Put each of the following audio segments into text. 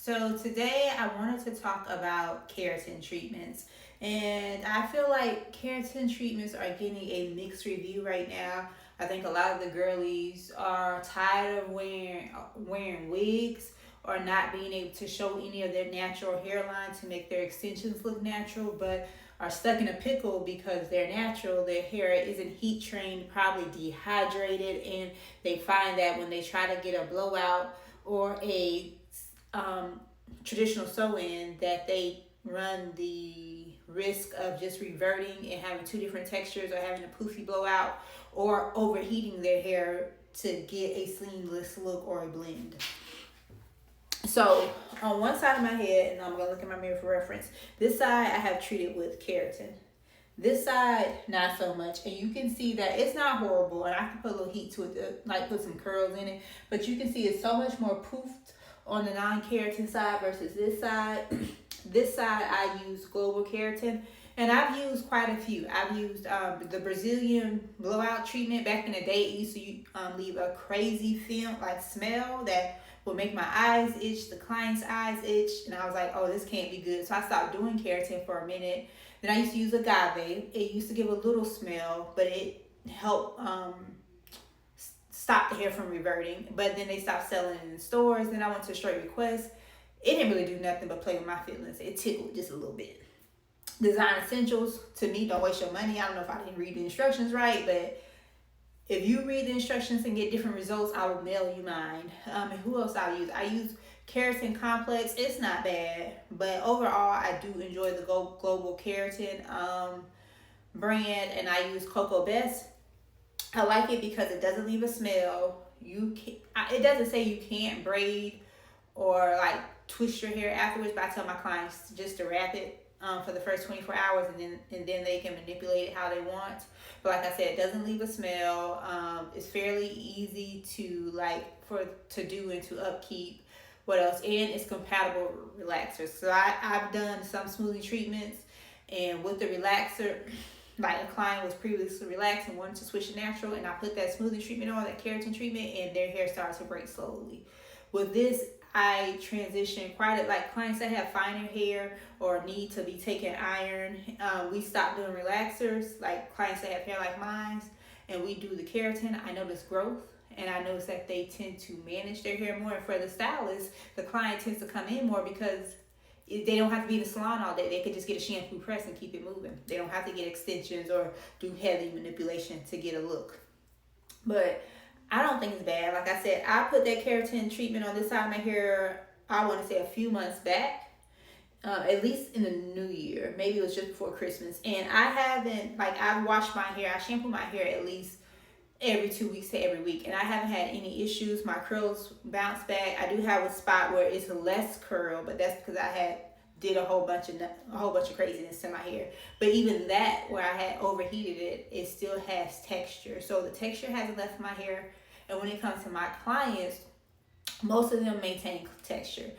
So today I wanted to talk about keratin treatments. And I feel like keratin treatments are getting a mixed review right now. I think a lot of the girlies are tired of wearing wigs or not being able to show any of their natural hairline to make their extensions look natural, but are stuck in a pickle because they're natural, their hair isn't heat trained, probably dehydrated, and they find that when they try to get a blowout or a um, traditional sew-in, that they run the risk of just reverting and having two different textures, or having a poofy blowout, or overheating their hair to get a seamless look or a blend. So on one side of my head, and I'm gonna look in my mirror for reference, this side I have treated with keratin. This side, not so much. And you can see that it's not horrible. And I can put a little heat to it, like put some curls in it. But you can see it's so much more poofed on the non-keratin side versus this side. This side, I use Global Keratin. And I've used quite a few. I've used the Brazilian blowout treatment. Back in the day, it used to leave a crazy film, like smell that would make my eyes itch, the client's eyes itch. And I was like, oh, this can't be good. So I stopped doing keratin for a minute. Then I used to use agave. It used to give a little smell, but it helped stop the hair from reverting. But then they stopped selling it in stores. Then I went to Straight Request. It didn't really do nothing but play with my feelings. It tickled just a little bit. Design Essentials, to me, don't waste your money. I don't know if I didn't read the instructions right, but if you read the instructions and get different results, I will mail you mine. And who else I use? I use Keratin Complex. It's not bad, but overall, I do enjoy the Global Keratin brand, and I use Cocoa Best. I like it because it doesn't leave a smell. It doesn't say you can't braid or like twist your hair afterwards, but I tell my clients just to wrap it for the first 24 hours, and then they can manipulate it how they want. But like I said, it doesn't leave a smell. It's fairly easy to do and to upkeep. What else? And it's compatible with relaxers. So I've done some smoothing treatments, and with the relaxer, like a client was previously relaxed and wanted to switch to natural, and I put that smoothing treatment on, that keratin treatment, and their hair started to break slowly. With this, I transition like clients that have finer hair or need to be taking iron. We stopped doing relaxers, like clients that have hair like mine, and we do the keratin. I notice growth, and I notice that they tend to manage their hair more. And for the stylist, the client tends to come in more because they don't have to be in the salon all day. They could just get a shampoo press and keep it moving. They don't have to get extensions or do heavy manipulation to get a look. But I don't think it's bad. Like I said, I put that keratin treatment on this side of my hair, I want to say a few months back, at least in the new year. Maybe it was just before Christmas. And I've washed my hair. I shampoo my hair at least every 2 weeks to every week. And I haven't had any issues. My curls bounce back. I do have a spot where it's less curl, but that's because I did a whole bunch of craziness to my hair. But even that, where I had overheated it, it still has texture. So the texture hasn't left my hair. And when it comes to my clients, most of them maintain texture.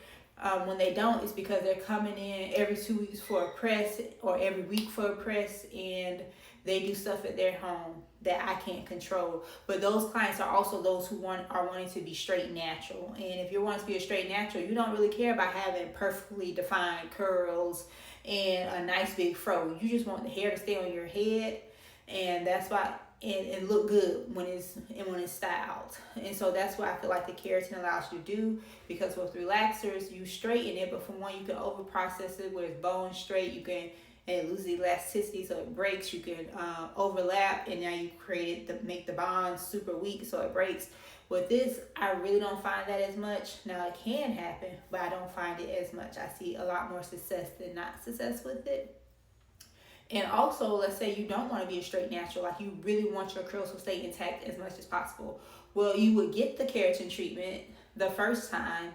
When they don't, it's because they're coming in every 2 weeks for a press or every week for a press, and they do stuff at their home that I can't control. But those clients are also those who are wanting to be straight natural. And if you're wanting to be a straight natural, you don't really care about having perfectly defined curls and a nice big fro. You just want the hair to stay on your head, and that's why and look good when it's styled. And so that's what I feel like the keratin allows you to do, because with relaxers you straighten it, but for one, you can over process it where it's bone straight. You can and it loses elasticity, so it breaks. You can overlap, and now you make the bond super weak, so it breaks. With this, I really don't find that as much. Now it can happen, but I don't find it as much. I see a lot more success than not success with it. And also, let's say you don't want to be a straight natural, like you really want your curls to stay intact as much as possible. Well, you would get the keratin treatment the first time,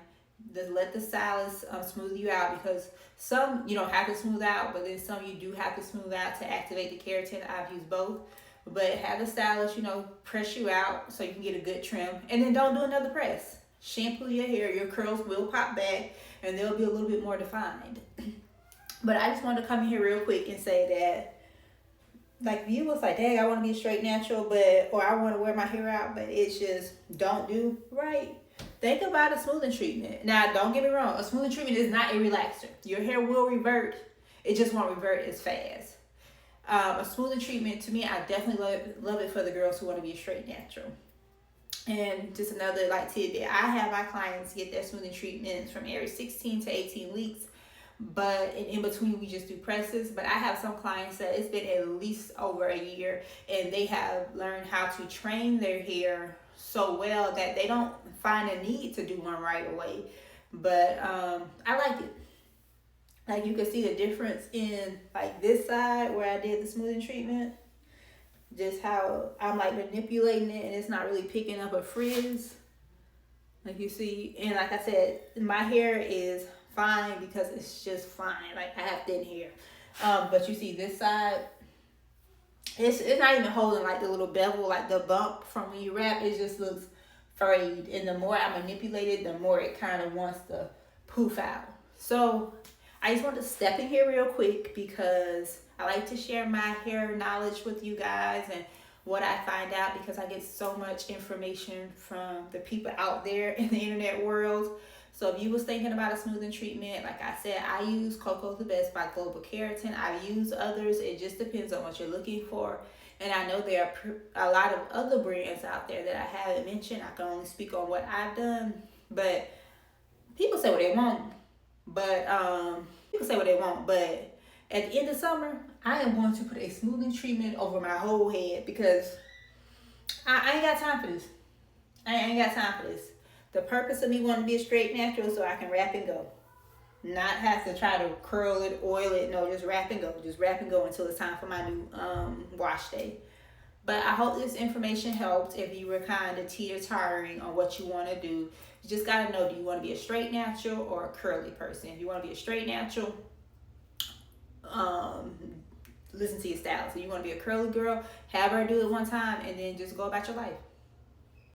let the stylist smooth you out, because some you don't have to smooth out, but then some you do have to smooth out to activate the keratin. I've used both. But have the stylist, press you out so you can get a good trim. And then don't do another press. Shampoo your hair, your curls will pop back, and they'll be a little bit more defined. But I just wanted to come in here real quick and say that, like, if you was like, dang, I want to be straight natural, or I want to wear my hair out, but it's just don't do right. think about a smoothing treatment. Now, don't get me wrong, a smoothing treatment is not a relaxer. Your hair will revert, it just won't revert as fast. A smoothing treatment, to me, I definitely love it for the girls who want to be a straight natural. And just another like tidbit, I have my clients get their smoothing treatments from every 16 to 18 weeks. But in between, we just do presses. But I have some clients that it's been at least over a year, and they have learned how to train their hair so well that they don't find a need to do one right away. But I like it. Like, you can see the difference in like this side where I did the smoothing treatment. Just how I'm like manipulating it and it's not really picking up a frizz. Like you see, and like I said, my hair is fine because it's just fine. Like, I have thin hair. But you see this side, it's not even holding like the little bevel, like the bump from when you wrap. It just looks frayed. And the more I manipulate it, the more it kind of wants to poof out. So I just want to step in here real quick because I like to share my hair knowledge with you guys and what I find out, because I get so much information from the people out there in the internet world. So if you was thinking about a smoothing treatment, like I said, I use Cocoa the Best by Global Keratin. I've used others. It just depends on what you're looking for. And I know there are a lot of other brands out there that I haven't mentioned. I can only speak on what I've done. But people say what they want. But at the end of summer, I am going to put a smoothing treatment over my whole head because I ain't got time for this. I ain't got time for this. The purpose of me wanting to be a straight natural is so I can wrap and go. Not have to try to curl it, oil it. No, just wrap and go. Just wrap and go until it's time for my new wash day. But I hope this information helped if you were kind of teeter-tottering on what you want to do. You just got to know, do you want to be a straight natural or a curly person? If you want to be a straight natural, listen to your style. So you want to be a curly girl, have her do it one time, and then just go about your life.